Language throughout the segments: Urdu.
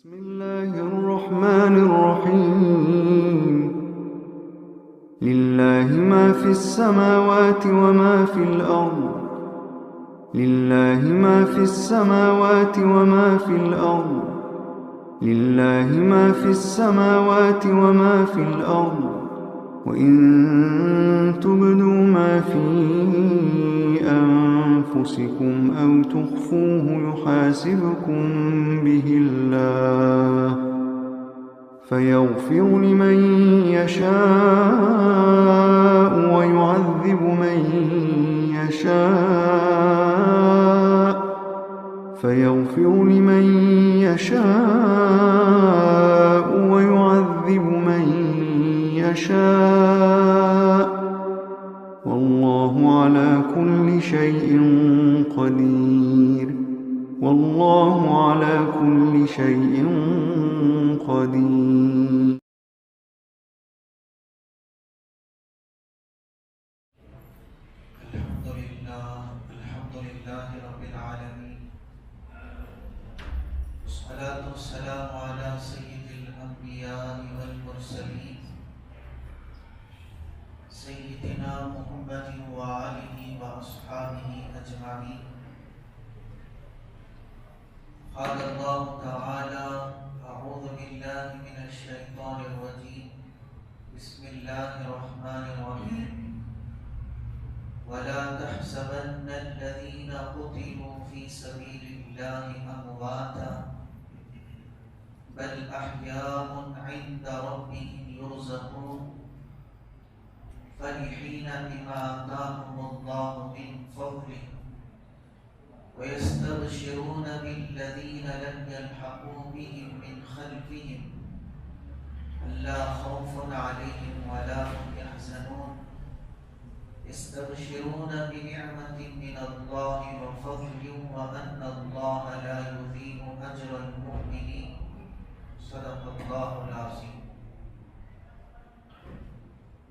بسم الله الرحمن الرحيم لله ما في السماوات وما في الأرض لله ما في السماوات وما في الأرض لله ما في السماوات وما في الأرض وإن تبدوا ما في أنفسكم أو تخفوه يحاسبكم به الله فيغفر لمن يشاء ويعذب من يشاء فيغفر لمن يشاء ويعذب من يشاء والله على كل شيء قدير والله على كل شيء قدير. الحمد لله رب العالمين والصلاة والسلام على سيد الأنبياء والمرسلين سيدنا محمد وآله وأصحابه أجمعين. قال الله تعالى: أعوذ بالله من الشيطان الرجيم بسم الله الرحمن الرحيم ولا تحسبن الذين قتلوا في سبيل الله أمواتا بل أحياء عند ربهم يرزقون فرحين بما آتاهم الله من فضله ويستبشرون بالذين لم يلحقوا بهم من خلفهم ألا خوف عليهم ولا هم يحزنون يستبشرون بنعمة من الله وفضل وأن الله لا يضيع أجر المؤمنين. صدق اللہ العظیم.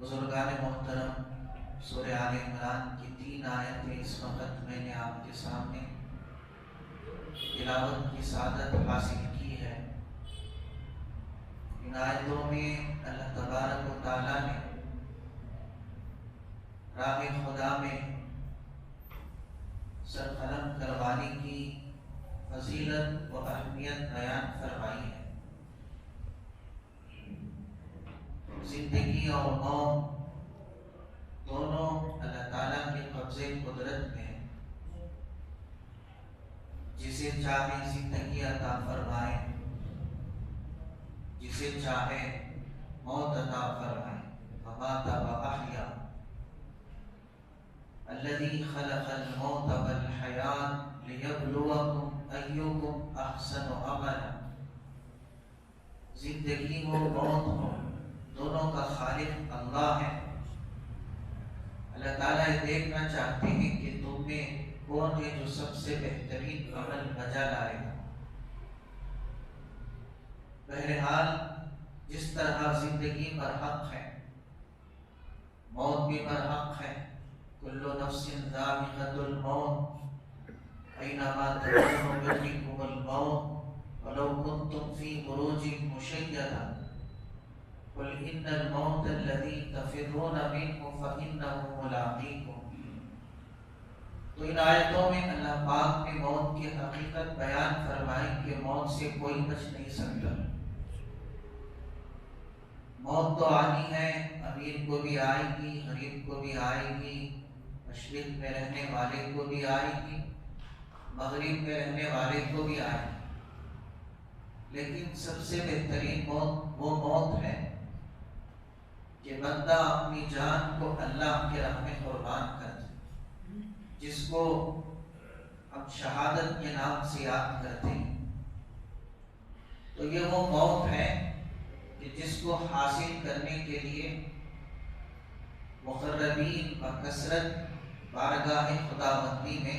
بزرگان محترم، سورہ آل عمران کی 3 آیتیں اس وقت میں نے آپ کے سامنے تلاوت کی سعادت حاصل کی ہے. ان آیتوں میں اللہ تبارک و تعالیٰ نے راہ خدا میں سرقلم کروانے کی فضیلت و اہمیت بیان فرمائی ہے. زندگی اور موت دونوں اللہ تعالیٰ کے قبضے قدرت میں ہیں. جسے چاہے زندگی عطا فرمائے، جسے چاہے موت عطا فرمائے. وَمَاتَ وَأَحْيَا الذي خلق الموت والحیاة ليبلوكم أيكم أحسن عملا. زندگی ہو موت ہو، دونوں کا خالق اللہ ہے. اللہ تعالیٰ یہ دیکھنا چاہتے ہیں کہ تم میں کون ہے جو سب سے بہترین عمل بجا لائے گا. بہرحال جس طرح زندگی پر حق ہے، موت بھی پر حق ہے. کل نفس ذائقۃ الموت اینما تکونوا یدرککم الموت ولو کنتم فی بروج مشیدہ قل ان الموت الذی تفرون منہ فانہ ملاقیکم. تو ان آیتوں میں اللہ پاک نے موت کی حقیقت بیان فرمائی کہ موت سے کوئی بچ نہیں سکتا. موت تو آنی ہے، امیر کو بھی آئے گی، غریب کو بھی آئے گی، مشرق میں رہنے والے کو بھی آئے گی، مغرب میں رہنے والے کو بھی آئے گی. لیکن سب سے بہترین موت وہ موت ہے کہ بندہ اپنی جان کو اللہ کے راہ میں قربان کر دے، جس کو ہم شہادت کے نام سے یاد کرتے ہیں. تو یہ وہ موت ہے کہ جس کو حاصل کرنے کے لیے مقربین بکثرت بارگاہ خداوندی میں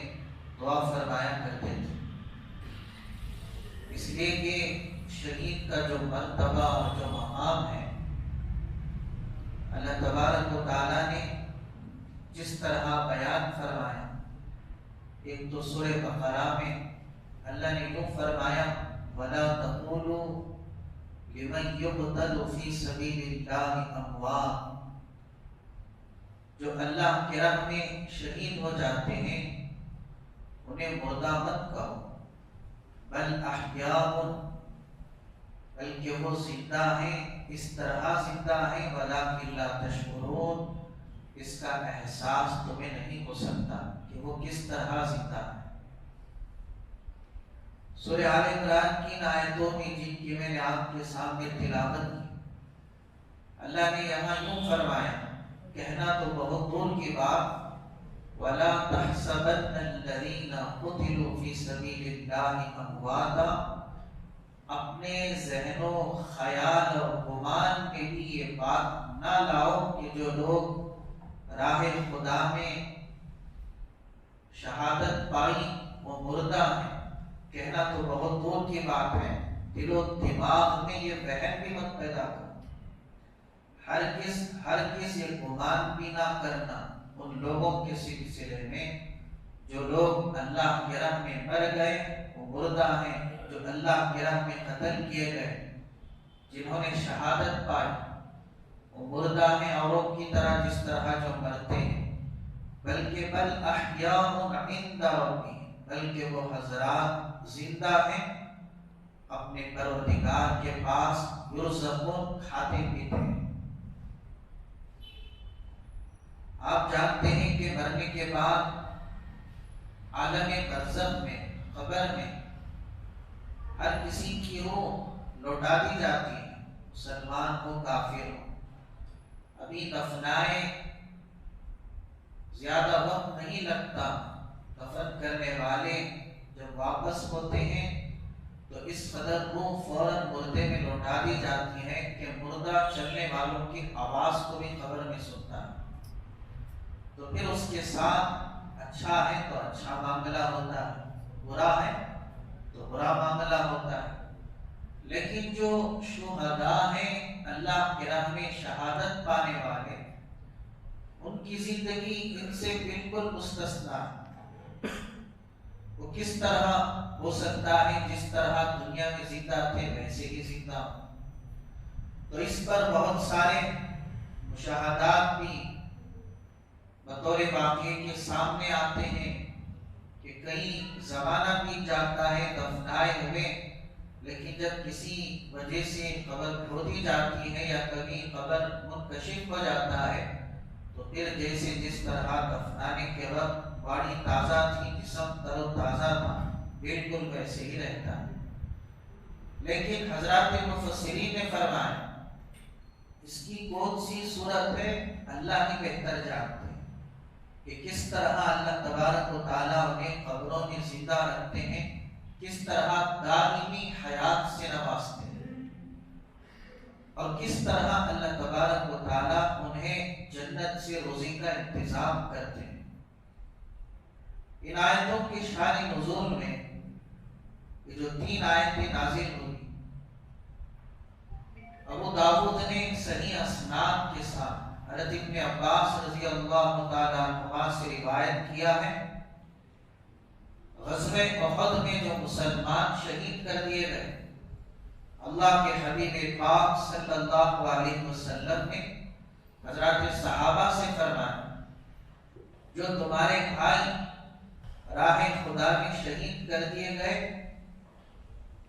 دعا فرمایا کرتے تھے. اس لیے کہ شہید کا جو مرتبہ اور جو مقام ہے اللہ تبارک و تعالیٰ نے جس طرح بیان فرمایا. ایک تو سورہ بقرہ میں اللہ نے یوں فرمایا وَلَا تَقُولُوا لمن یقتل فی سبیل اللہ اموات، جو اللہ کی راہ میں شہید ہو جاتے ہیں انہیں مردہ مت کہو، بل احیاء، بلکہ وہ زندہ ہیں، اس طرح زندہ ہیں، ولکن لا تشعرون، اس کا احساس تمہیں نہیں ہو سکتا کہ وہ کس طرح زندہ ہے۔ سورہ آل عمران کی ان آیتوں میں جن کی میں نے آپ کے سامنے تلاوت کی، اللہ نے یہاں یوں فرمایا، کہنا تو بہت دور کی بات، وَلَا تَحْسَبَنَّ الَّذِينَ قُتِلُوا فِي سَبِيلِ اللَّهِ أَمْوَاتًا، اپنے ذہن و خیال اور گمان میں بھی یہ بات نہ لاؤ کہ جو لوگ راہ خدا میں شہادت پائی وہ مردہ ہیں۔ کہنا تو بہت دور کی بات ہے، دل و دماغ میں یہ وہم بھی مت پیدا کرو، ہرگز یہ گمان بھی نہ کرنا ان لوگوں کے سلسلے میں جو لوگ اللہ کی راہ میں مر گئے وہ مردہ ہیں، جو اللہ کی راہ میں قتل کیے گئے، جنہوں نے شہادت پائی وہ مردہ ہیں اوروں کی طرح جس طرح جو مرتے ہیں، بلکہ بل احیاء عند ربهم، بلکہ وہ حضرات زندہ ہیں اپنے پروردگار کے پاس، یرزقون، کھاتے پیتے ہیں۔ آپ جانتے ہیں کہ مرنے کے بعد عالم برزخ میں، قبر میں ہر کسی کی روح لوٹا دی جاتی ہے، مسلمان ہو کافر ہو۔ ابھی دفنائے زیادہ وقت نہیں لگتا، دفن کرنے والے جب واپس ہوتے ہیں تو اس قدر روح فوراً مردے میں لوٹا دی جاتی ہے کہ مردہ چلنے والوں کی آواز کو بھی قبر میں سنتا ہے۔ تو پھر اس کے ساتھ اچھا ہے تو اچھا معاملہ ہوتا ہے، برا ہے تو برا معاملہ ہوتا ہے۔ لیکن جو شہداء ہیں، اللہ کی راہ میں شہادت پانے والے، ان کی زندگی ان سے بالکل مستثنا ہے۔ وہ کس طرح ہو سکتا ہے جس طرح دنیا میں زندہ تھے ویسے ہی زندہ ہو؟ تو اس پر بہت سارے مشاہدات بھی بطور واقعے کے سامنے آتے ہیں کہ کئی زمانہ بیت جاتا ہے دفنائے ہوئے، لیکن جب کسی وجہ سے قبر کھودی جاتی ہے یا کبھی قبر منکشف ہو جاتا ہے تو پھر جیسے جس طرح دفنانے کے وقت باڈی تازہ تھی، جسم تر و تازہ تھا، بالکل ویسے ہی رہتا ہے۔ لیکن حضرات مفسرین نے فرمایا اس کی کون سی صورت ہے اللہ ہی بہتر جانتے ہیں کہ کس طرح اللہ تبارک و تعالیٰ انہیں قبروں میں زندہ رکھتے ہیں، کس طرح دائمی حیات سے نوازتے ہیں، اور کس طرح اللہ تبارک و تعالیٰ انہیں جنت سے روزی کا انتظام کرتے ہیں۔ ان آیتوں کی شان نزول میں یہ جو 3 آیتیں نازل ہوئی، ابو داؤد نے صحیح اسناد کے ساتھ حضرت ابن عباس رضی اللہ تعالیٰ عنہما سے روایت کیا ہے، غزوہ احد میں جو مسلمان شہید کر دیے گئے، اللہ کے حبیب پاک صلی اللہ علیہ وسلم نے حضرات صحابہ سے فرمایا جو تمہارے بھائی راہ خدا میں شہید کر دیے گئے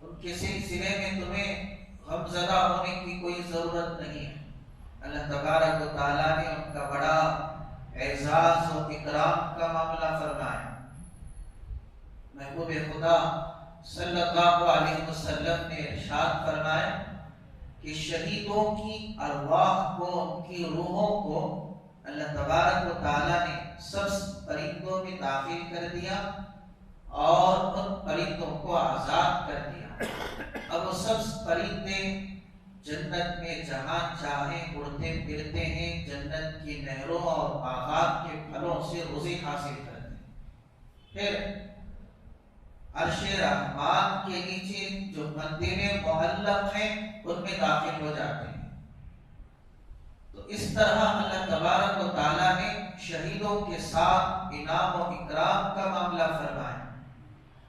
ان کے سلسلے میں تمہیں غمزدہ ہونے کی کوئی ضرورت نہیں ہے۔ اللہ تبارک و تعالیٰ نے ان کا بڑا اعزاز و اکرام کا معاملہ فرمایا۔ محبوب خدا صلی اللہ علیہ وسلم نے ارشاد فرمایا کہ شہیدوں کی ارواح کو، ان کی روحوں کو اللہ تبارک و تعالیٰ نے سبز پرندوں میں داخل کر دیا اور ان پرندوں کو آزاد کر دیا۔ اب وہ سبز پرندے جنت میں جہاں چاہیں اڑتے پھرتے ہیں، جنت کی نہروں اور باغات کے پھلوں سے روزی حاصل کرتے ہیں۔ پھر عرش رحمان کے نیچے جو مندریں معلق ہیں ان میں داخل ہو جاتے ہیں۔ تو اس طرح اللہ تبارک و تعالیٰ نے شہیدوں کے ساتھ انعام و اکرام کا معاملہ فرمایا۔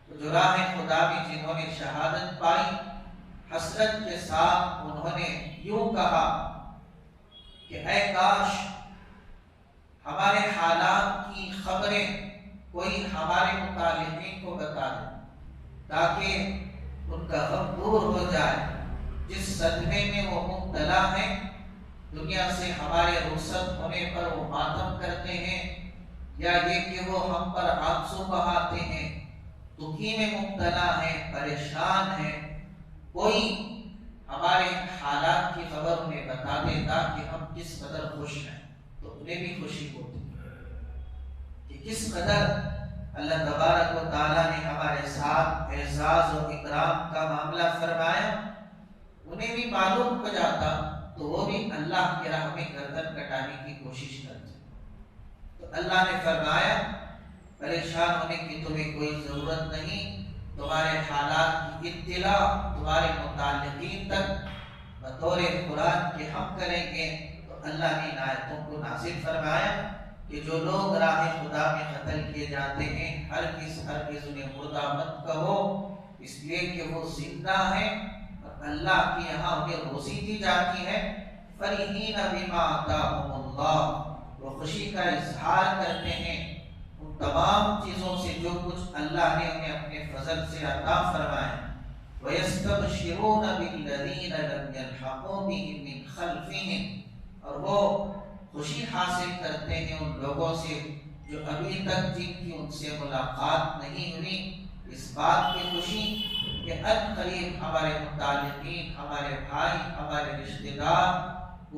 تو جو راہ خدا میں جنہوں نے شہادت پائی، حسرت حسرت کے ساتھ انہوں نے یوں کہا کہ اے کاش ہمارے حالات کی خبریں کوئی ہمارے متعلقین کو بتا دے تاکہ ان کا غم دور ہو جائے۔ جس صدمے میں وہ مبتلا ہیں، دنیا سے ہمارے رخصت ہونے پر وہ ماتم کرتے ہیں، یا یہ کہ وہ ہم پر آنسو بہاتے ہیں، دکھی میں مبتلا ہیں، پریشان ہیں، کوئی ہمارے حالات کی خبر انہیں بتا دیتا کہ ہم کس قدر خوش ہیں، تو انہیں بھی خوشی ہوتی کہ کس قدر اللہ تبارک و تعالیٰ نے ہمارے ساتھ اعزاز و اکرام کا معاملہ فرمایا۔ انہیں بھی معلوم ہو جاتا تو وہ بھی اللہ کی راہ میں گردن کٹانے کی کوشش کرتے۔ تو اللہ نے فرمایا پریشان ہونے کی تمہیں کوئی ضرورت نہیں، تمہارے حالات کی اطلاع تمہارے متعلقین تک بطور قرآن کے ہم کریں گے۔ تو اللہ نے ان آیتوں کو نازل فرمایا کہ جو لوگ راہ خدا میں قتل کیے جاتے ہیں ہرگز انہیں مردہ مت کہو، اس لیے کہ وہ زندہ ہیں اور اللہ کے یہاں انہیں روزی دی جاتی ہے۔ فرحین بما آتاہم اللہ، وہ خوشی کا اظہار کرتے ہیں ان تمام چیزوں سے جو کچھ اللہ نے انہیں اپنے فضل سے عطا فرمایا۔ وَيَسْتَبْشِرُونَ بِالَّذِينَ لَمْ يَلْحَقُوا بِهِم مِّنْ خَلْفِهِمْ، اور وہ خوشی حاصل کرتے ہیں ان لوگوں سے جو ابھی تک جن کی ان سے ملاقات نہیں ہوئی، اس بات کی خوشی کہ ان قریب ہمارے متعلقین، ہمارے بھائی، ہمارے رشتہ دار،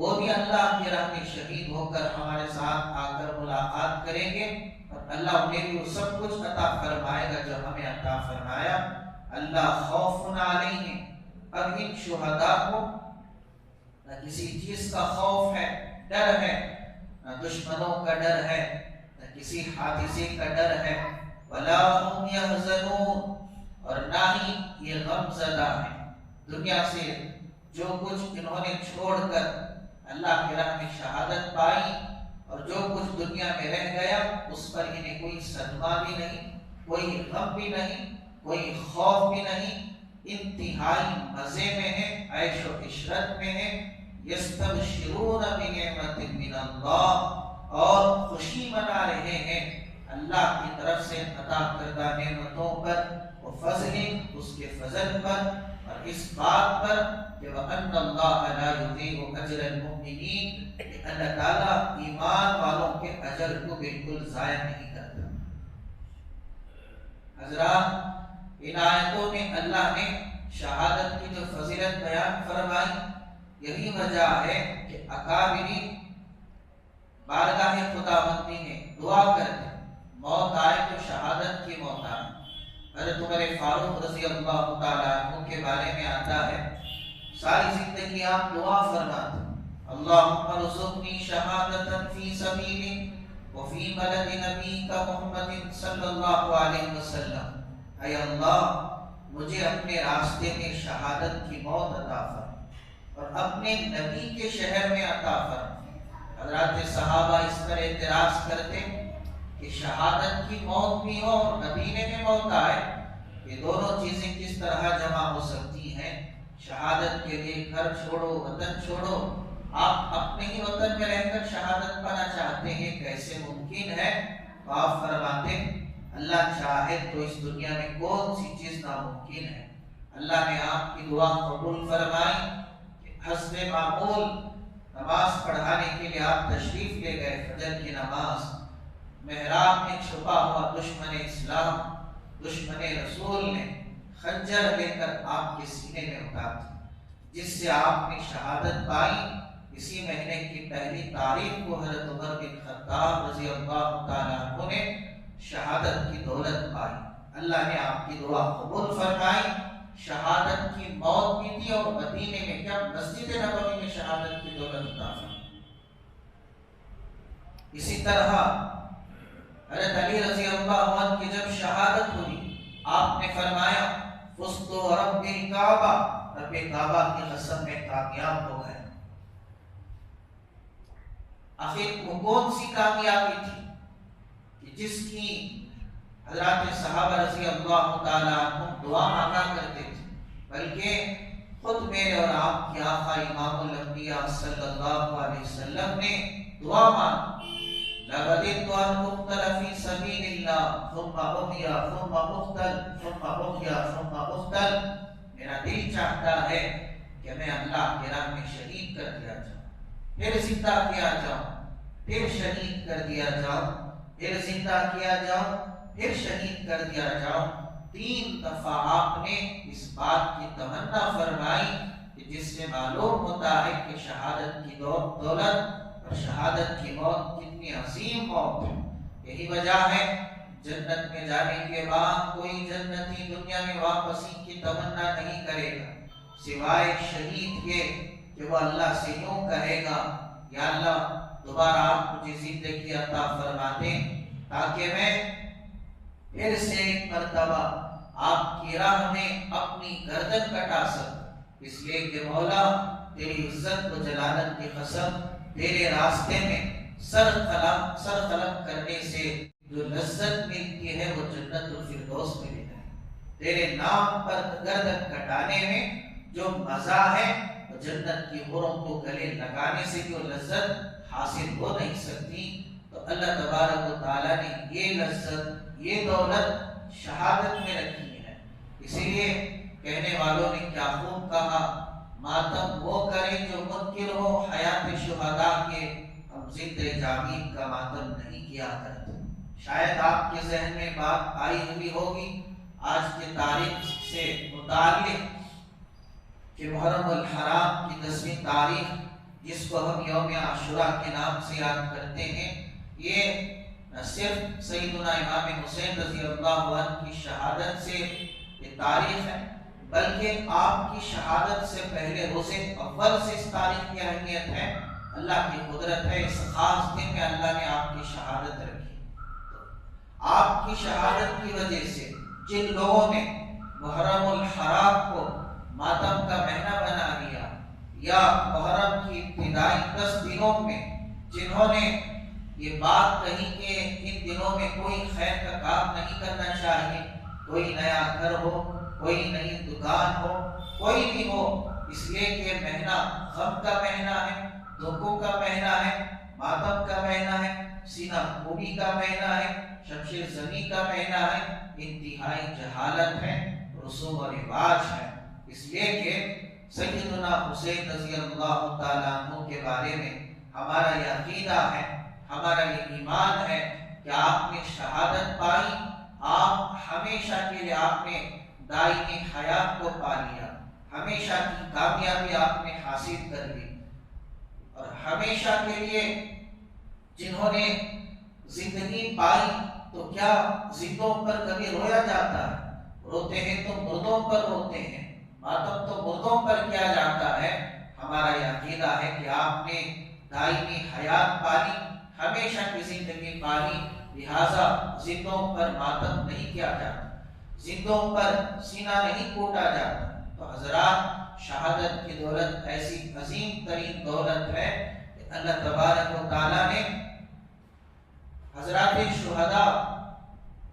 وہ بھی اللہ کی راہ میں شہید ہو کر ہمارے ساتھ آ کر ملاقات کریں گے، اور اللہ انہیں بھی وہ سب کچھ عطا فرمائے گا جو ہمیں عطا فرمایا۔ اللہ خوف علیہم، اب ان شہداء کو نہ کسی چیز کا خوف ہے، ڈر ہے، نہ دشمنوں کا ڈر ہے، نہ کسی حادثے کا ڈر ہے، ولا هم يحزنون، اور نہ ہی یہ غم زدہ ہیں۔ دنیا سے جو کچھ انہوں نے چھوڑ کر اللہ کی راہ میں شہادت پائی اور جو کچھ دنیا میں رہ گیا، اس پر انہیں کوئی صدمہ بھی نہیں، کوئی غم بھی نہیں، کوئی خوف بھی نہیں، انتہائی مزے میں ہیں، عیش و عشرت میں ہیں۔ یستبشرون بنعمت من اللہ، اور خوشی منا رہے ہیں اللہ کی طرف سے عطا کردہ نعمتوں پر، وہ فضل اس کے فضل پر، اور اس بات پر کہ وَأَنَّ اللَّهَ لَا يُضِيعُ أَجْرَ الْمُؤْمِنِينَ، کہ اللہ تعالیٰ ایمان والوں کے اجر کو بالکل ضائع نہیں کرتا۔ حضرات، ان آیتوں میں اللہ نے شہادت کی جو فضیلت بیان فرمائی، یہی وجہ ہے کہ اکابرین بارگاہ خداوندی میں دعا کرتے موت آئے تو شہادت کی موت آئے۔ حضرت عمر فاروق رضی اللہ تعالیٰ عنہ کے بارے میں آتا ہے، ساری زندگی آپ دعا فرماتے اللہم ارزقنی شہادتا فی سبیلک وفی بلد نبیک محمد صلی اللہ علیہ وسلم، اے اللہ مجھے اپنے راستے میں شہادت کی موت عطا فرما اور اپنے نبی کے شہر میں عطا فرما۔ حضرات صحابہ اس پر اعتراض کرتے کہ شہادت کی موت بھی ہو اور مدینے میں موت آئے، یہ دونوں چیزیں کس طرح جمع ہو سکتی ہیں؟ شہادت کے لیے گھر چھوڑو، وطن چھوڑو، آپ اپنے ہی وطن میں رہ کر شہادت پانا چاہتے ہیں، کیسے ممکن ہے؟ تو آپ فرماتے اللہ چاہے تو اس دنیا میں کون سی چیز ناممکن ہے۔ اللہ نے آپ کی دعا قبول فرمائی کہ حسب معمول نماز پڑھانے کے لیے آپ تشریف لے گئے، فجر کی نماز، محراب میں چھپا ہوا دشمن اسلام، دشمن رسول نے خنجر لے کر آپ کے سینے میں اتار دی، جس سے آپ نے شہادت پائی۔ اسی مہینے کی پہلی تاریخ کو حضرت عمر بن خطاب رضی اللہ تعالیٰ عنہ نے شہادت کی دولت پائی۔ اللہ نے آپ کی دعا قبول فرمائی، شہادت کی موت بھی دی، اور مدینے میں کیا مسجد نبوی میں شہادت کی دولت عطا فرمائی۔ اسی طرح حضرت علی رضی اللہ عنہ کی جب شہادت ہوئی، آپ نے فرمایا فزت رب الکعبہ، رب کعبہ کی قسم میں کامیاب ہو گئے۔ آخر وہ کون سی کامیابی تھی کہ جس کی حضرات صحابہ رضی اللہ تعالیٰ عنہ دعا مانگا کرتے تھے، بلکہ خود میرے اور آپ کے آقا امام الانبیاء صلی اللہ علیہ وسلم نے دعا مانگی، لَوَدِدْتُ أَنْ أُقْتَلَ فِي سَبِيلِ اللَّهِ ثُمَّ أُحْيَا ثُمَّ أُقْتَلْ ثُمَّ أُحْيَا ثُمَّ أُقْتَلْ۔ میرا دل چاہتا ہے کہ میں اللہ کے راہ میں شہید کر دیا جاؤں، پھر زندہ کیا جاؤں، پھر شہید کر دیا جاؤں، پھر زندہ کیا جاؤں، پھر شہید کر دیا جاؤں۔ 3 دفعہ آپ نے اس بات کی تمنا فرمائی کہ جس سے معلوم ہوتا ہے کہ شہادت کی دولت اور شہادت کی موت کتنی عظیم موت ہے۔ یہی وجہ ہے جنت میں جانے کے بعد کوئی جنتی دنیا میں واپسی کی تمنا نہیں کرے گا سوائے شہید کے کہ وہ اللہ سے یوں کہے گا، یا اللہ دوبارہ آپ مجھے زندگی عطا فرما دیں تاکہ میں پھر سے ایک مرتبہ آپ کی راہ میں اپنی گردن کٹا سکوں، اس لیے کہ مولا تیری عزت و جلالت کی قسم، تیرے راستے میں سر قلم کرنے سے جو لذت ملتی ہے وہ جنت الفردوس میں ملتا ہے، تیرے نام پر گردن کٹانے میں جو مزہ ہے وہ جنت کی حوروں کو گلے لگانے سے جو لذت حاصل ہو نہیں سکتی۔ تو اللہ تبارک و تعالیٰ نے یہ لذت، یہ دولت شہادت میں رکھی ہے۔ اسی لیے کہنے والوں نے کیا خوب کہا، ماتم وہ کرے جو منکر ہو حیات شہداء کے، ہم زندہ جاوید کا ماتم نہیں کیا کرتے۔ شاید آپ کے ذہن میں بات آئی ہوئی ہوگی آج کے تاریخ سے متعلق کہ محرم الحرام کی 10ویں تاریخ جس کو ہم یوم عاشوراء کے نام سے یاد کرتے ہیں، یہ نہ صرف سیدنا امام حسین رضی اللہ عنہ کی شہادت سے یہ تاریخ ہے، بلکہ آپ کی شہادت سے پہلے روز اول سے اس تاریخ کی اہمیت ہے۔ اللہ کی قدرت ہے، اس خاص دن میں اللہ نے آپ کی شہادت رکھی۔ آپ کی شہادت کی وجہ سے جن لوگوں نے محرم الحرام کو ماتم کا مہینہ بنا لیا، یا محرم کی ابتدائی 10 دنوں میں جنہوں نے یہ بات کہی کہ ان دنوں میں کوئی خیر کا کام نہیں کرنا چاہیے، کوئی نیا گھر ہو، کوئی نئی دکان ہو، کوئی بھی ہو، اس لیے کہ مہینہ غم کا مہینہ ہے، دکھوں کا مہینہ ہے، ماتم کا مہینہ ہے، سینہ خوبی کا مہینہ ہے، شمشیر زنی کا مہینہ ہے، انتہائی جہالت ہے، رسوم و رواج ہے۔ اس لیے کہ سیدنا حسین رضی اللہ تعالیٰ عنہ کے بارے میں ہمارا یہ عقیدہ ہے، ہمارا یہ ایمان ہے کہ آپ نے شہادت پائی، آپ ہمیشہ کے لیے آپ نے دائمی حیات کو پا لیا، ہمیشہ کی کامیابی آپ نے حاصل کر لی، اور ہمیشہ کے لیے جنہوں نے زندگی پائی تو کیا زندوں پر کبھی رویا جاتا ہے؟ روتے ہیں تو مردوں پر روتے ہیں، ماتم تو مردوں پر کیا جاتا ہے۔ ہمارا یہ عقیدہ ہے کہ آپ نے دائمی حیات پالی، ہمیشہ کی زندگی پالی، لہذا زندوں پر ماتم نہیں کیا جاتا، زندوں پر سینہ نہیں کوٹا جاتا۔ تو حضرات، شہادت کی دولت ایسی عظیم ترین دولت ہے کہ اللہ تبارک و تعالیٰ نے حضرات شہداء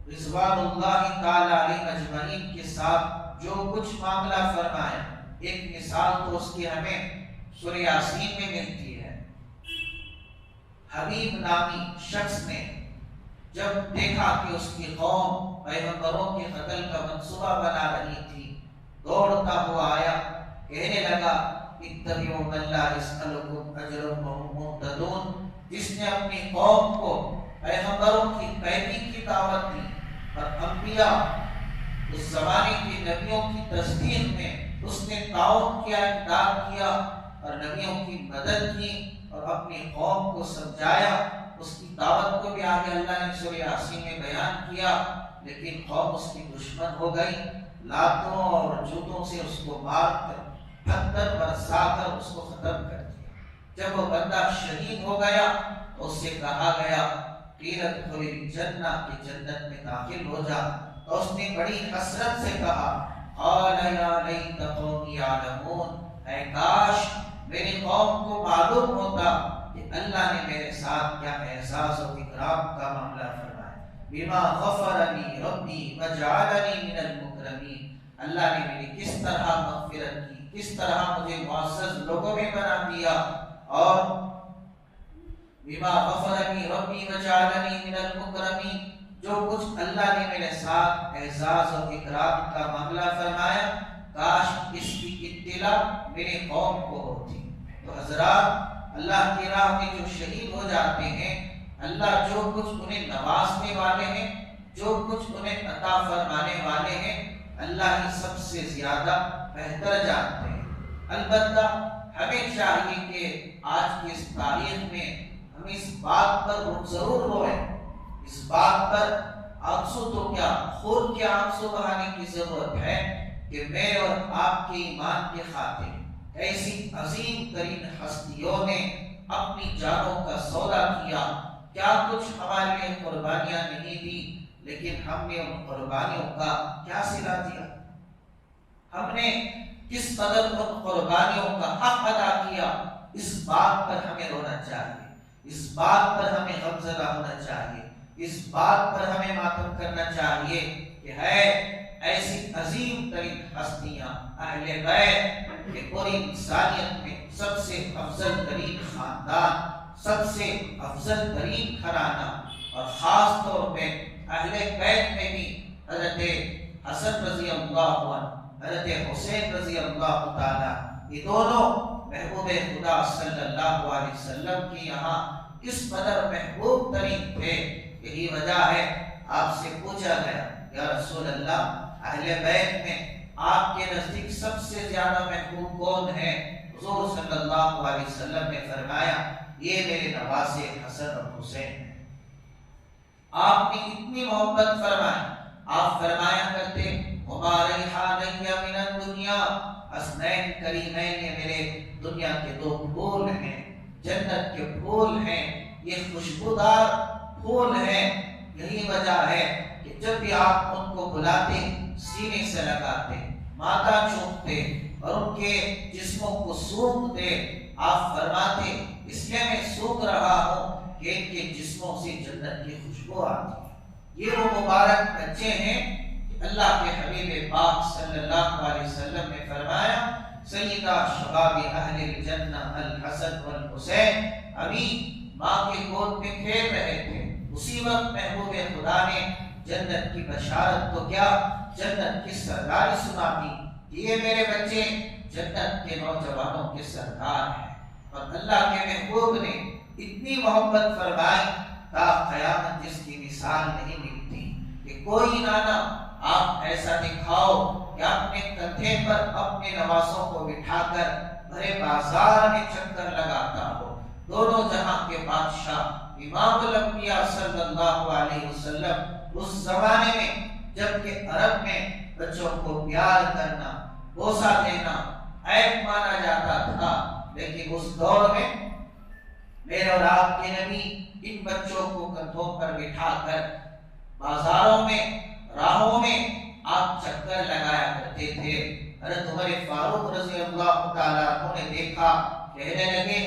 رضوان اللہ تعالی علیہ اجمعین کے ساتھ جو کچھ معاملہ فرمایا، ایک مثال تو اس کی ہمیں سورہ یاسین میں ملتی ہے۔ حبیب نامی شخص نے جب دیکھا کہ اس کی قوم پیغمبروں کے قتل کا منصوبہ بنا رہی تھی، دوڑتا ہوا آیا، کہنے لگا اتبعوا من لا يسألكم اجرا وهم مهتدون، جس نے اپنی قوم کو پیغمبروں کی پیروی کی دعوت دی اور انبیاء اس زمانے کے نبیوں کی تصدیق میں اس نے تعاون کیا، امداد کیا اور نبیوں کی مدد کی اور اپنی قوم کو سمجھایا۔ اس کی دعوت کو بھی آگے اللہ نے سورہ یاسین میں بیان کیا، لیکن قوم اس کی دشمن ہو گئی، لاتوں اور جوتوں سے اس کو مار کر پتھر برسا کر اس کو ختم کر دیا۔ جب وہ بندہ شہید ہو گیا تو اس سے کہا گیا قیلت ادخل الجنہ، کہ جنت میں داخل ہو جا، تو اس نے بڑی حسرت سے کہا قال یا لیت قومی یعلمون، اے کاش میری قوم کو معلوم ہوتا کہ اللہ نے میرے ساتھ کیا اعزاز و اکرام کا معاملہ فرمایا، بما غفر لی ربی وجعلنی من المکرمین، اللہ نے میری کس طرح مغفرت کی، کس طرح مجھے معزز لوگوں میں بنا دیا، اور بما غفرنی ربی وجعلنی من المکرمین، جو کچھ اللہ نے میرے ساتھ اعزاز اور اکرام کا معاملہ فرمایا، کاش اس کی اطلاع میرے قوم کو ہوتی۔ تو حضرات، اللہ کی راہ میں جو شہید ہو جاتے ہیں، اللہ جو کچھ انہیں نوازنے والے ہیں، جو کچھ انہیں عطا فرمانے والے ہیں، اللہ ہی سب سے زیادہ بہتر جانتے ہیں۔ البتہ ہمیں چاہیے کہ آج کی اس تاریخ میں ہم اس بات پر ضرور روئیں، اس بات پر آنسو تو کیا، خود کے آنسو بہانے کی ضرورت ہے کہ میرے اور آپ کے ایمان کے خاطر ایسی عظیم ترین ہستیوں نے اپنی جانوں کا سودا کیا، کیا کچھ ہمارے لیے قربانیاں نہیں دی، لیکن ہم نے ان قربانیوں کا کیا صلہ دیا؟ ہم نے کس قدر ان قربانیوں کا حق ادا کیا؟ اس بات پر ہمیں رونا چاہیے، اس بات پر ہمیں غمزدہ ہونا چاہیے، اس بات پر ہمیں ماتم کرنا چاہیے کہ ہے ایسی عظیم ترین ہستیاں اہل بیت کہ پوری انسانیت میں سب سے افضل ترین خاندان، سب سے افضل ترین گھرانہ، اور خاص طور پہ اہل بیت میں بھی حضرت حسن رضی اللہ عنہ، حضرت حسین رضی اللہ تعالی، یہ دونوں محبوب خدا صلی اللہ علیہ وسلم کی یہاں کس قدر محبوب ترین تھے۔ یہی وجہ ہے آپ سے پوچھا گیا، یا رسول اللہ، اہل بیت میں آپ کے نزدیک سب سے زیادہ محبوب کون ہے؟ حضور صلی اللہ علیہ وسلم نے فرمایا، یہ میرے نواسے حسن اور حسین ہیں۔ آپ نے اتنی محبت فرمائی، آپ فرمایا کرتے، وما ریحانیہ من الدنیا، حسنین کریمین یہ میرے دنیا کے دو پھول ہیں، جنت کے پھول ہیں، یہ خوشبودار پھول ہیں۔ یہی وجہ ہے کہ جب بھی آپ ان کو بلاتے، سینے سے لگاتے، ماتھا چومتے اور ان کے جسموں کو سونگھتے، آپ فرماتے، اس لیے میں سونگ رہا ہوں کہ ان کے جسموں سے جنت کی خوشبو آتی ہے۔ یہ وہ مبارک بچے ہیں کہ اللہ کے حبیب پاک صلی اللہ علیہ وسلم نے فرمایا، سیدہ شباب اہل الجنہ الحسن والحسین ابھی ماں کے گود میں کھیل رہے تھے، اسی وقت محبوب خدا نے جنت کی بشارت تو کیا، جنت کی سرداری سنا دی کہ یہ میرے بچے جنت کے نوجوانوں کے سردار ہیں۔ اور اللہ کے محبوب نے اتنی محبت فرمائی تا قیامت جس کی مثال نہیں ملتی کہ کوئی نانا آپ ایسا دکھاؤ کہ اپنے کندھے پر اپنے نواسوں کو بٹھا کر بھرے بازار میں چکر لگاتا ہو۔ دونوں جہاں کے بادشاہ امام الانبیاء صلی اللہ علیہ وسلم اس زمانے میں جبکہ عرب میں بچوں کو پیار کرنا، بوسہ دینا عیب مانا جاتا تھا، لیکن اس دور میں میرے اور آپ کے نبی ان بچوں کو کندھوں پر بٹھا کر بازاروں میں، راہوں میں آپ چکر لگایا کرتے تھے۔ حضرت عمر فاروق رضی اللہ تعالیٰ عنہ نے دیکھا، کہنے لگے،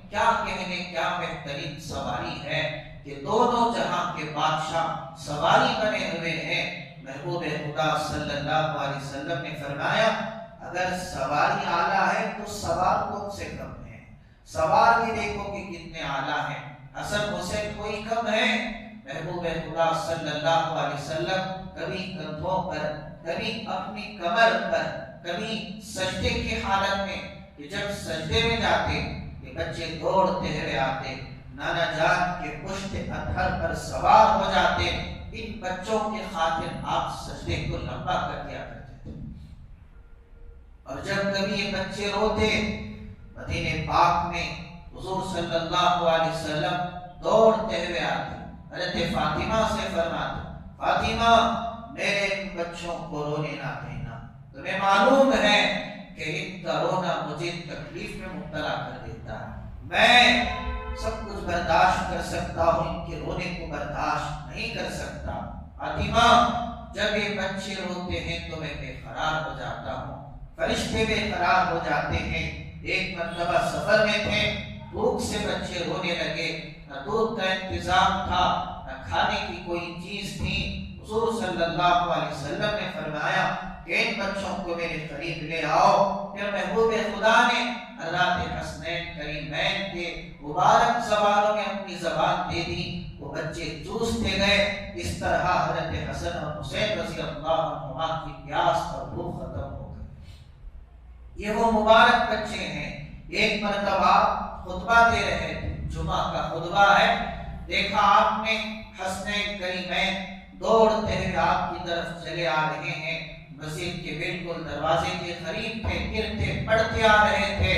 کیا کہنے، کیا بہترین سواری ہے کہ دونوں جہاں کے بادشاہ سواری بنے ہوئے ہیں۔ محبوب خدا صلی اللہ علیہ وسلم نے فرمایا، اگر سواری اعلیٰ ہے تو سوار کون سے کم ہے؟ سوار بھی دیکھو کہ کتنے اعلیٰ ہیں، حسن حسین کوئی کم ہے؟ محبوب خدا صلی اللہ علیہ وسلم کبھی کندھوں پر، کبھی اپنی کمر پر، کبھی سجدے کی حالت میں، کہ جب سجدے میں جاتے یہ بچے دوڑتے ہوئے آتے، نانا جان کے پشت ادھر پر سوار ہو جاتے، ان بچوں کے خاطر آپ سجدے کو لمبا کر دیا کرتے تھے۔ اور جب کبھی یہ بچے روتے، مدینے پاک میں حضور صلی اللہ علیہ وسلم دوڑتے ہوئے آتے، حضرت فاطمہ سے فرماتے، فاطمہ میرے ان بچوں کو رونے نہ دینا، تمہیں معلوم ہے کہ ان کا رونا مجھے تکلیف میں مبتلا کر دیتا ہے، میں سب کچھ برداشت کر سکتا ہوں، ان کے رونے کو برداشت نہیں کر سکتا۔ فاطمہ جب یہ بچے روتے ہیں تو میں بے قرار ہو جاتا ہوں، فرشتے بے قرار ہو جاتے ہیں۔ ایک مرتبہ سفر میں تھے، بھوک سے بچے رونے لگے، نہ دودھ کا انتظام تھا، نہ کھانے کی کوئی چیز تھی۔ حضور صلی اللہ علیہ وسلم نے فرمایا، کہ ان بچوں کو میرے قریب لے آؤ۔ پھر محبوب خدا نے حضرات حسنین کریمین کے مبارک زبانوں میں اپنی زبان دے دی، وہ بچے چوستے گئے۔ اس طرح حضرت حسن اور حسین رضی اللہ عنہما کی پیاس اور بھوک ختم ہو گئی۔ یہ وہ مبارک بچے ہیں۔ ایک مرتبہ خطبہ دے رہے تھے، جمعہ کا خطبہ ہے، دیکھا آپ نے حسنین کریمین دوڑتے ہوئے آپ کی طرف چلے آ رہے ہیں، مسجد کے بالکل دروازے کے قریب تھے، گرتے پڑتے آ رہے تھے۔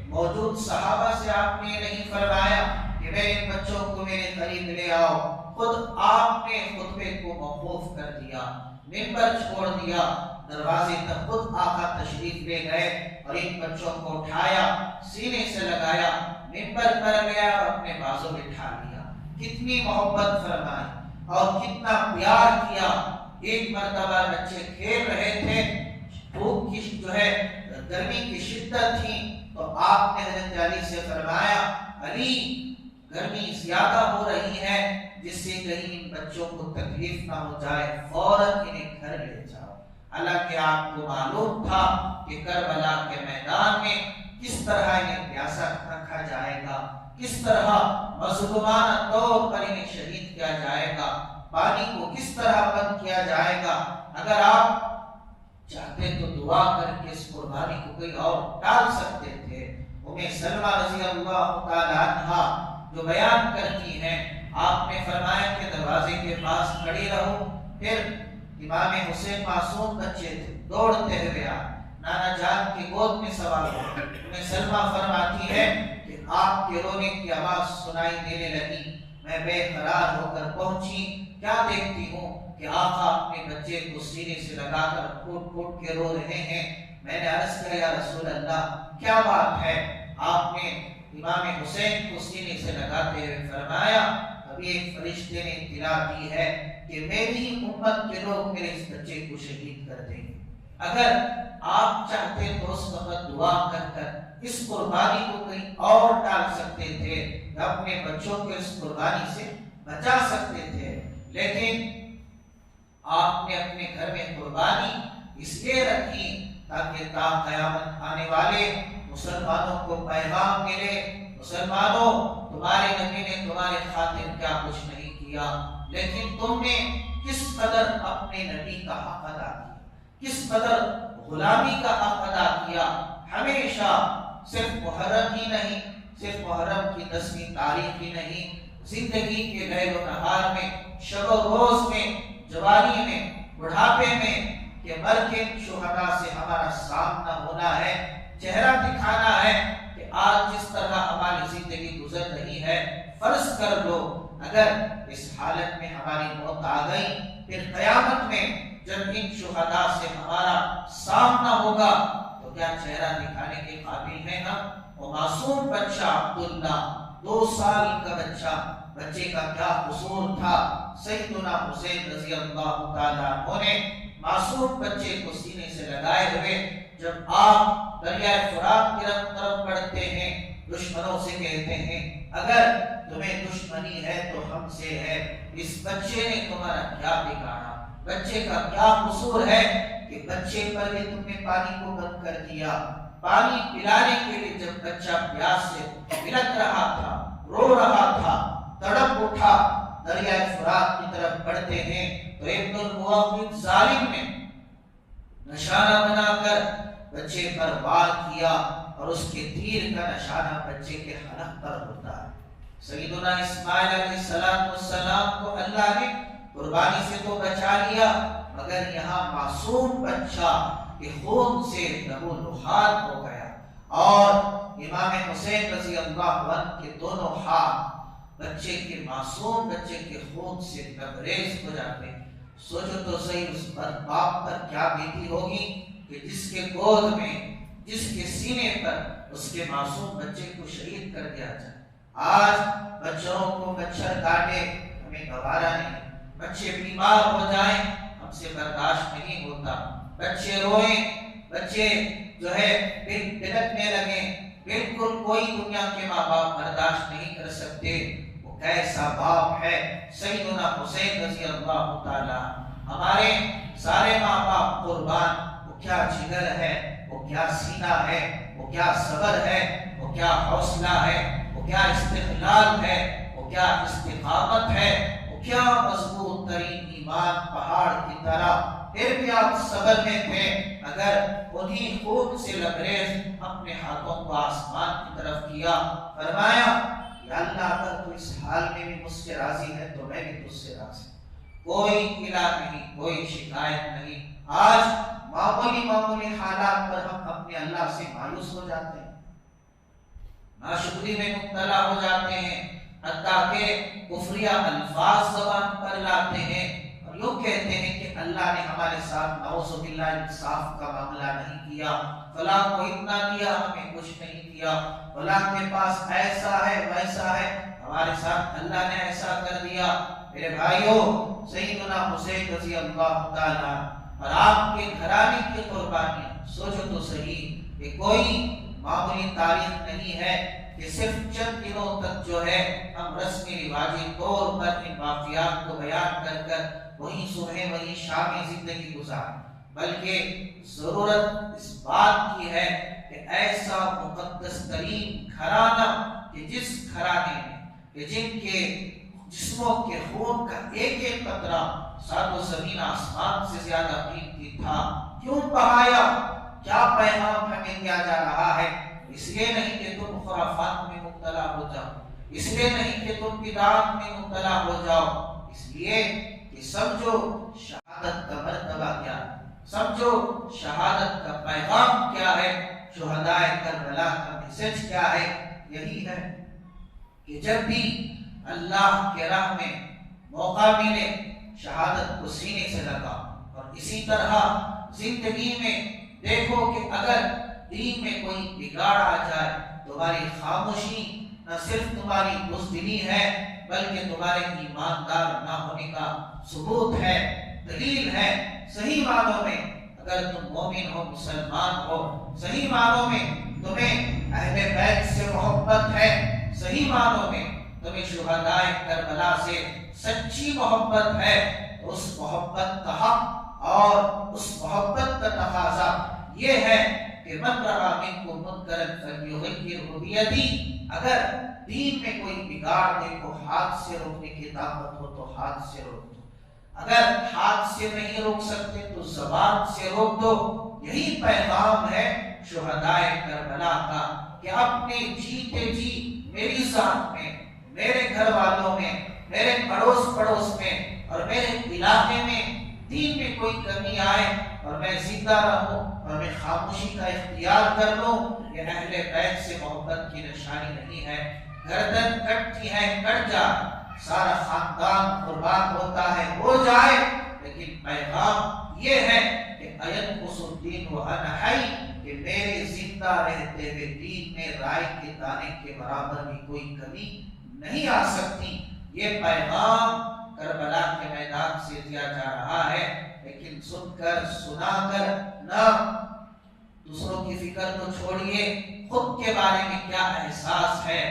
موجود صحابہ سے آپ نے نہیں فرمایا کہ میرے بچوں کو میرے قریب لے آؤ، خود آپ نے خطبے کو موقوف کر دیا، منبر چھوڑ دیا، دروازے تک خود آقا تشریف لے گئے اور ان بچوں کو اٹھایا، سینے سے لگایا، منبر پر گیا اور اپنے بازو بٹھا لیا۔ کتنی محبت فرمائی اور کتنا پیار کیا۔ ایک مرتبہ بچے کھیل رہے تھے، دھوپ کی جو ہے گرمی کی شدت تھی، تو آپ نے حضرت علی سے فرمایا علی گرمی زیادہ ہو رہی ہے، جس سے کہیں ان بچوں کو تکلیف نہ ہو جائے، فوراً انہیں گھر لے جاؤ۔ حالانکہ آپ کو معلوم تھا کہ کربلا کے میدان میں کس طرح انہیں پیاسا رکھا جائے گا، کس طرح مظلومانہ طور پر انہیں شہید کیا جائے گا، پانی کو کس طرح بند کیا جائے گا۔ اگر آپ چاہتے تو دعا کر کے اس قربانی کو کوئی اور ٹال سکتے تھے۔ سلمہ رضی اللہ تعالی عنہ جو بیان کرتی ہیں، آپ نے فرمایا کہ دروازے کے پاس کھڑی رہو۔ پھر امام حسین معصوم بچے تھے، دوڑتے ہوئے نانا جان کی گود میں سوار ہوئے۔ سلمہ فرماتی ہے کہ آپ کے رونے کی آواز سنائی دینے لگی، میں بے قرار ہو کر پہنچی، کیا دیکھتی ہوں کہ آقا اپنے بچے کو سینے سے لگا کر پھوٹ پھوٹ کے رو رہے ہیں۔ میں نے عرض کیا یا رسول اللہ کیا بات ہے؟ آپ نے امام حسین کو سینے سے لگاتے ہوئے فرمایا ابھی ایک فرشتے نے اطلاع دی ہے کہ میری امت کے لوگ میرے اس بچے کو شہید کر دیں گے۔ اگر آپ چاہتے تو اس وقت دعا کر کر اس قربانی کو کہیں اور ٹال سکتے تھے، اپنے بچوں کو اس قربانی سے بچا سکتے تھے، لیکن آپ نے اپنے گھر میں قربانی اس لیے رکھی تاکہ تا قیامت آنے والے مسلمانوں کو پیغام ملے، مسلمانوں تمہارے نبی نے تمہارے خاطر کیا کچھ نہیں کیا، لیکن تم نے کس قدر اپنے نبی کا حق ادا کیا، کس قدر غلامی کا حق ادا کیا۔ ہمیشہ صرف محرم ہی نہیں، صرف محرم کی 10ویں تاریخ ہی نہیں، زندگی کے لیل و نہار میں، شب و روز میں، جوانی میں، بڑھاپے میں، کہ مر کے شہداء سے ہمارا سامنا ہونا ہے، چہرہ دکھانا ہے کہ آج جس طرح ہماری زندگی گزر رہی ہے، فرض کر لو اگر اس حالت میں ہماری موت آ گئی، پھر قیامت میں جب ان شہداء سے ہمارا سامنا ہوگا تو کیا چہرہ دکھانے کے قابل ہیں ہم؟ وہ معصوم بچہ عبداللہ 2 سال کا بچے کا کیا قصور تھا؟ سیدنا حسین رضی اللہ تعالیٰ عنہ نے معصوم بچے کو سینے سے لگائے ہوئے جب آپ دریائے فرات کی طرف بڑھتے ہیں، دشمنوں سے کہتے ہیں اگر تمہیں دشمنی ہے تو ہم سے ہے، اس بچے نے تمہارا کیا بگاڑا، بچے کا کیا قصور ہے کہ بچے پر بھی تم نے پانی کو بند کر دیا۔ پانی پلانے کے لیے جب بچہ پیاس سے بلک رہا تھا، رو رہا تھا، تڑپ اٹھا، دریائے فرات کی طرف بڑھتے ہیں تو ابن الموقد ظالم نے نشانہ بنا کر بچے پر وار کیا اور اس کے تیر کا نشانہ بچے کے حلق پر ہوتا ہے۔ سیدنا اسماعیل علیہ السلام کو اللہ نے قربانی سے تو بچا لیا، مگر یہاں معصوم بچہ کے خون سے لہو لہاد ہو گیا، اور امام حسین رضی اللہ عنہ کے دونوں ہاتھ بچے کے معصوم بچے کے خون سے لبریز ہو جاتے ہیں۔ سوچو تو صحیح اس باپ پر کیا بیتی ہوگی کہ جس کے گود میں، جس کے سینے پر اس کے معصوم بچے کو شہید کر دیا جائے۔ آج بچوں کو مچھر کاٹے ہمیں گوارا نہیں، بچے بیمار ہو جائیں ہم سے برداشت نہیں ہوتا، بچے روئیں، بچے جو ہے بلکنے لگیں، بالکل کوئی دنیا کے ماں باپ برداشت نہیں کر سکتے۔ وہ کیسا باپ ہے سیدنا حسین رضی اللہ تعالی، ہمارے سارے ماں باپ قربان کیا جگر ہے، وہ کیا سینہ ہے، وہ کیا صبر ہے، وہ کیا حوصلہ ہے، وہ کیا استقلال ہے، وہ کیا استقامت ہے، وہ کیا مضبوط ترین ایمان پہاڑ کی طرح، پھر بھی آپ صبر میں تھے۔ اگر انہی خون سے لبریز اپنے ہاتھوں کو آسمان کی طرف کیا، فرمایا یا اللہ اگر تو اس حال میں بھی مجھ سے راضی ہے تو میں بھی تجھ سے راضی۔ کوئی الہ نہیں، کوئی شکایت نہیں۔ آج معمولی حالات پر ہم اپنے اللہ سے مایوس ہو جاتے ہیں، ناشکری میں مبتلا ہو جاتے ہیں، حتیٰ کہ کفریہ الفاظ زبان پر لاتے ہیں اور یوں کہتے ہیں کہ اللہ نے ہمارے ساتھ نعوذ باللہ انصاف کا معاملہ نہیں کیا، فلاں کو اتنا دیا ہمیں کچھ نہیں دیا، فلاں کے پاس ایسا ہے ویسا ہے، ہمارے ساتھ اللہ نے ایسا کر دیا۔ میرے بھائیوں، سیدنا حسین رضی اللہ تعالیٰ اور آپ کے گھرانے کی قربانیاں سوچو تو صحیح کہ کوئی معمولی تاریخ نہیں ہے کہ صرف چند دنوں تک جو ہے ہم رسمی رواجی طور پر ان واقعات کو بیان کر کر وہیں صبح وہیں شام زندگی گزاریں، بلکہ ضرورت اس بات کی ہے کہ ایسا مقدس ترین گھرانہ کہ جس گھرانے میں کہ جن کے جسموں کے خون کا ایک ایک قطرہ سات و زمین آسمان سے زیادہ قیمتی تھا، کیوں بہایا؟ کیا پیغام ہمیں دیا جا رہا ہے؟ اس لیے نہیں کہ تم خرافات میں مبتلا ہو جاؤ، اس لیے نہیں کہ تم بدعات میں مبتلا ہو جاؤ، اس لیے کہ سمجھو شہادت کا مرتبہ کیا ہے، سمجھو شہادت کا پیغام کیا ہے، شہدائے کربلا کا میسج کیا ہے۔ یہی ہے کہ جب بھی اللہ کے راہ میں موقع ملے شہادت کو سینے سے لگا، اور اسی طرح زندگی میں دیکھو کہ اگر دین میں کوئی بگاڑ آ جائے، تمہاری خاموشی نہ صرف تمہاری بزدلی ہے بلکہ تمہارے ایماندار نہ ہونے کا ثبوت ہے، دلیل ہے۔ صحیح معنوں میں اگر تم مومن ہو، مسلمان ہو، صحیح معنوں میں تمہیں اہل بیت سے محبت ہے، صحیح معنوں میں تمہیں شہدائے کربلا سے سچی محبت ہے، اس محبت کا حق اور اس محبت کا تقاضا یہ ہے کہ من رأى منکم منکرا فلیغیرہ بیدہ، اگر دین میں کوئی بگاڑ دیکھو، ہاتھ سے روکنے کی طاقت ہو تو ہاتھ سے روک دو، اگر ہاتھ سے نہیں روک سکتے تو زبان سے روک دو۔ یہی پیغام ہے شہدائے کربلا کا کہ اپنے جیتے جی میری ذات میں، میرے گھر والوں میں، میرے پڑوس میں اور میرے علاقے میں دین میں کوئی کمی آئے اور میں زندہ رہوں اور میں خاموشی کا اختیار کر لوں، یہ اہل بیت سے محبت کی نشانی نہیں ہے۔ گردن کٹتی ہے کٹ جا، سارا خاندان قربان ہوتا ہے ہو جائے، لیکن پیغام یہ ہے کہ اینقص الدین وانا حی، کہ میرے زندہ رہتے ہوئے دین میں رائی کے دانے کے برابر بھی کوئی کمی نہیں آ سکتی۔ یہ پیغام کربلا کے میدان سے دیا جا رہا ہے، لیکن سن کر سنا کر نہ دوسروں کی فکر تو چھوڑیے، خود کے بارے میں کیا احساس ہے،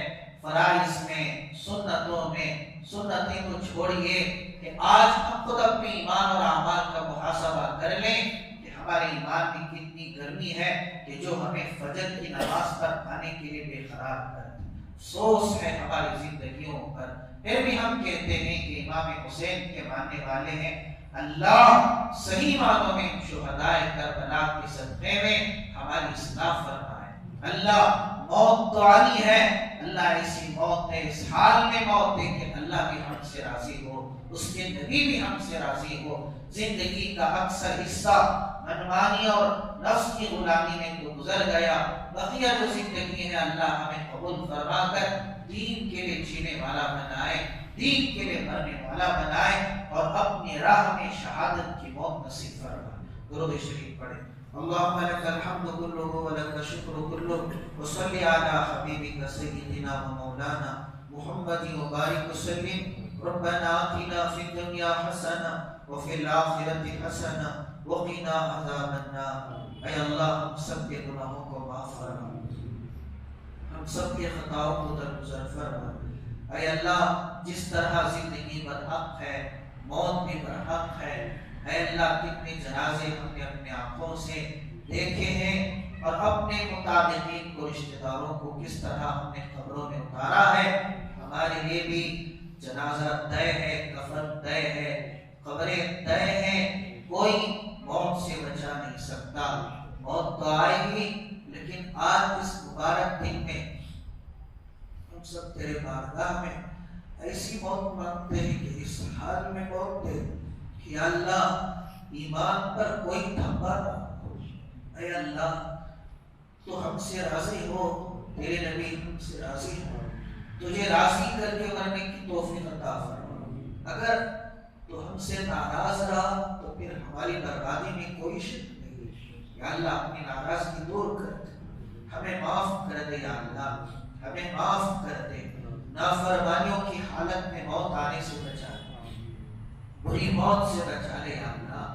فرائض میں، سنتوں میں، سنتیں تو چھوڑیے کہ آج ہم خود اپنے ایمان اور اعمال کا محاسبہ کر لیں کہ ہمارے ایمان میں کتنی گرمی ہے کہ جو ہمیں فجر کی نماز پر آنے کے لیے بے قرار کر دے۔ افسوس ہے ہماری زندگیوں پر، پھر بھی ہم کہتے ہیں کہ امام حسین کے ماننے والے ہیں۔ اللہ صحیح معنوں میں شہدائے کربلا کے صدقے میں ہماری اصلاح فرمائے۔ اللہ موت تو آنی ہے، اللہ ایسی موت ہے، اس حال میں موت ہے کہ اللہ بھی ہم سے راضی ہو، اس کے نبی بھی ہم سے راضی ہو۔ زندگی کا اکثر حصہ منمانی اور نفس کی غلامی میں تو گزر گیا، بقیہ جو زندگی ہے اللہ ہمیں قبول فرما کر دین کے لیے جینے والا بنائے، دین کے لیے مرنے والا بنائے اور اپنی راہ میں شہادت کی موت نصیب فرمائے۔ درود شریف پڑھیں۔ اللهم لك الحمد كله ولك الشكر كله وصل على حبيبك سيدنا ومولانا محمد وبارك وسلم۔ ربنا آتنا في الدنيا حسنة وفي الآخرة حسنة وقنا عذاب النار۔ اے اللہ ہم سب کے گناہوں کو معاف فرما، ہم سب کے خطاؤں کو درگزر فرما۔ اے اللہ جس طرح زندگی برحق ہے، موت بھی برحق ہے، اے اللہ کتنے جنازے ہم نے اپنے آنکھوں سے دیکھے ہیں اور اپنے متعلقین کو رشتہ داروں کو کس طرح ہم نے قبروں میں اتارا ہے. ہمارے لیے بھی جنازہ طے ہے، کفن طے ہے، قبریں طے ہیں. کوئی موت سے بچا نہیں سکتا. موت تو آئے گی، لیکن آج اس مبارک دن میں ہم سب تیرے بارگاہ میں ایسی موت مانگتے ہیں کہ اس حال میں موت دے کہ اللہ ایمان پر کوئی دھبا نہ ہو. اے اللہ تو ہم سے راضی ہو، تیرے نبی ہم سے راضی ہو، تجھے راضی کر کے مرنے کی توفیق عطا فرما. اگر تو ہم سے ناراض رہا تو پھر ہماری بربادی میں کوئی شک نہیں. یا اللہ اپنی ناراضگی دور کر دے، ہمیں معاف کر دے. یا اللہ ہمیں معاف کر دے. نافرمانیوں کی حالت میں موت آنے سے بچا لے، بری موت سے بچا لے. یا اللہ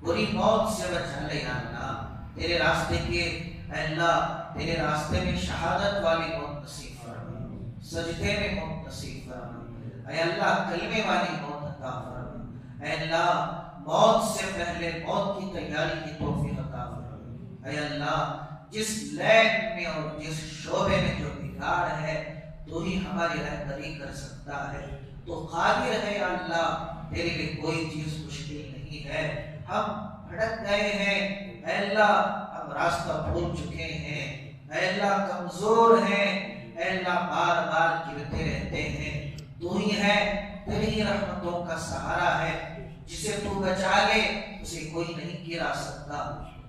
بری موت سے بچا لے. یا اللہ تیرے راستے کے، اے اللہ تیرے راستے میں شہادت والی موت نصیب فرما، سجدے میں موت نصیب فرما. اے اللہ کلمے والی موت عطا فرما. اے اللہ موت سے پہلے موت کی تیاری کی توفیق عطا فرما. اے اللہ جس لین میں اور جس شعبے میں جو بگاڑ ہے تو ہی ہماری رہبری کر سکتا ہے. تو قادر ہے یا اللہ، تیرے لیے کوئی چیز مشکل نہیں ہے. ہم بھٹک گئے ہیں اے اللہ، ہم راستہ بھول چکے ہیں اے اللہ، کمزور ہیں اے اللہ، بار بار گرتے رہتے ہیں. تو ہی ہے، تیری رحمتوں کا سہارا ہے. جسے تو بچا لے اسے کوئی نہیں گرا سکتا،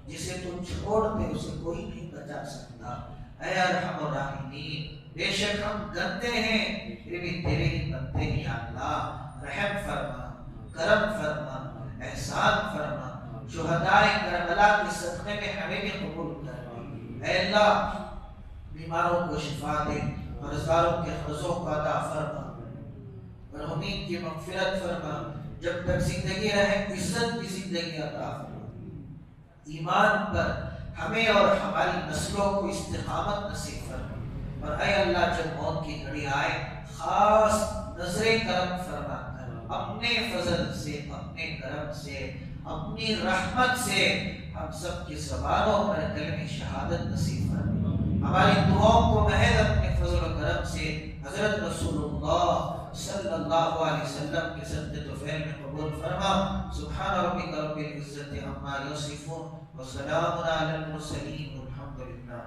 جسے تو چھوڑ دے اسے کوئی نہیں بچا سکتا. اے ارحم الراحمین، بے شک ہم گندے ہیں پھر بھی تیرے ہی بندے ہیں. یا اللہ رحم فرما، کرم فرما، احسان فرما. شہدائے کربلا کے صدقے میں ہمیں بھی قبول کر. اے اللہ بیماروں کو شفا دے، قرضداروں کے قرضوں کو ادا فرما، مرحومین کی مغفرت فرما. جب تک زندگی رہے عزت کی زندگی عطا فرما. ایمان پر ہمیں اور ہماری نسلوں کو استقامت نصیب فرما. اور اے اللہ جب موت کی گھڑی آئے خاص نظر کرم فرما کر اپنے فضل سے، اپنے کرم سے، اپنی رحمت سے ہم سب کی زبانوں پر کلمہ شہادت نصیب فرما. ہماری دعاؤں کو محض اپنے فضل و کرم سے حضرت رسول اللہ صلی اللہ علیہ وسلم کے صدقے و فعل میں قبول فرما. سبحان ربک رب العزت عما یصفون وسلام علی المرسلین والحمد للہ.